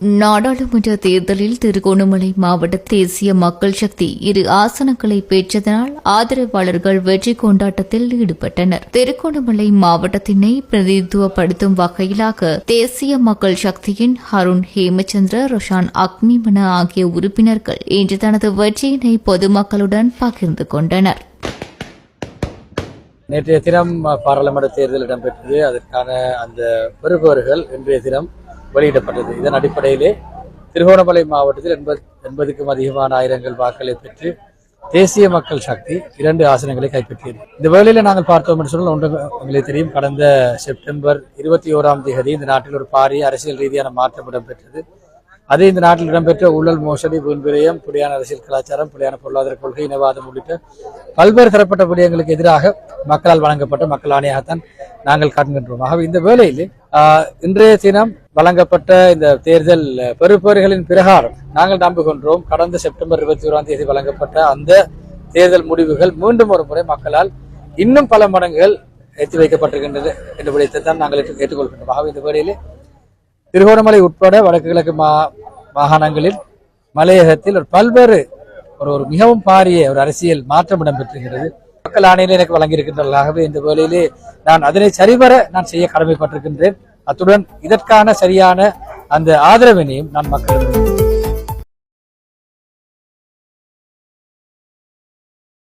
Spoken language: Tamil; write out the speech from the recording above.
நாடாளுமன்ற தேர்தலில் திருகோணமலை மாவட்ட தேசிய மக்கள் சக்தி 2 ஆசனங்களை பெற்றதனால் ஆதரவாளர்கள் வெற்றி கொண்டாட்டத்தில் ஈடுபட்டனர். திருகோணமலை மாவட்டத்தினை பிரதிநிதித்துவப்படுத்தும் வகையிலாக தேசிய மக்கள் சக்தியின் ஹருண் ஹேமச்சந்திர, ரொஷான் அக்மிமன ஆகிய உறுப்பினர்கள் இன்று தனது வெற்றியினை பொதுமக்களுடன் பகிர்ந்து கொண்டனர். நேற்றைய தினம் பாராளுமன்ற தேர்தல் இடம்பெற்றது. அதற்கான அந்த பெறுபவர்கள் இன்றைய தினம் வெளியிடப்பட்டது. இதன் அடிப்படையிலே திருகோணமலை மாவட்டத்தில் 80க்கும் அதிகமான ஆயிரங்கள் வாக்களை பெற்று தேசிய மக்கள் சக்தி 2 ஆசனங்களை கைப்பற்றியது. இந்த வேளையில நாங்கள் பார்த்தோம் என்று சொன்னால் ஒன்று உங்களுக்கு தெரியும், கடந்த செப்டம்பர் 21ஆம் தேதி இந்த நாட்டில் ஒரு பாரிய அரசியல் ரீதியான மாற்றம் இடம்பெற்றது. அதே இந்த நாட்டில் இடம்பெற்ற ஊழல், மோசடி, வீண்விரயம், புலியான அரசியல் கலாச்சாரம், புலியான பொருளாதார கொள்கை, இனவாதம் உள்ளிட்ட பல்வேறு தரப்பட்ட விடயங்களுக்கு எதிராக மக்களால் வழங்கப்பட்ட மக்கள் ஆணையாகத்தான் நாங்கள் காண்கின்றோம். ஆகவே இந்த வேளையில் இன்றைய தினம் வழங்கப்பட்ட இந்த தேர்தல் பெறுபவர்களின் பிரகாரம் நாங்கள் நம்புகின்றோம், கடந்த செப்டம்பர் 21ஆம் தேதி வழங்கப்பட்ட அந்த தேர்தல் முடிவுகள் மீண்டும் ஒரு முறை மக்களால் இன்னும் பல மடங்குகள் ஏற்றி வைக்கப்பட்டிருக்கின்றது என்ற விடயத்தை தான் நாங்கள் ஏற்றுக்கொள்கின்றோம். ஆகவே இந்த வேளையில் திருகோணமலை உட்பட வடக்கு கிழக்கு மாகாணங்களில் மலையகத்தில் பல்வேறு ஒரு மிகவும் பாரிய ஒரு அரசியல் மாற்றம் இடம்பெற்றிருக்கிறது. மக்கள் ஆணையிலே எனக்கு வழங்கியிருக்கின்றார்கள். ஆகவே இந்த வேளையிலே நான் அதனை சரிவர நான் செய்ய கடமைப்பட்டிருக்கின்றேன். அத்துடன் இதற்கான சரியான அந்த ஆதரவினையும் நான் மக்கள்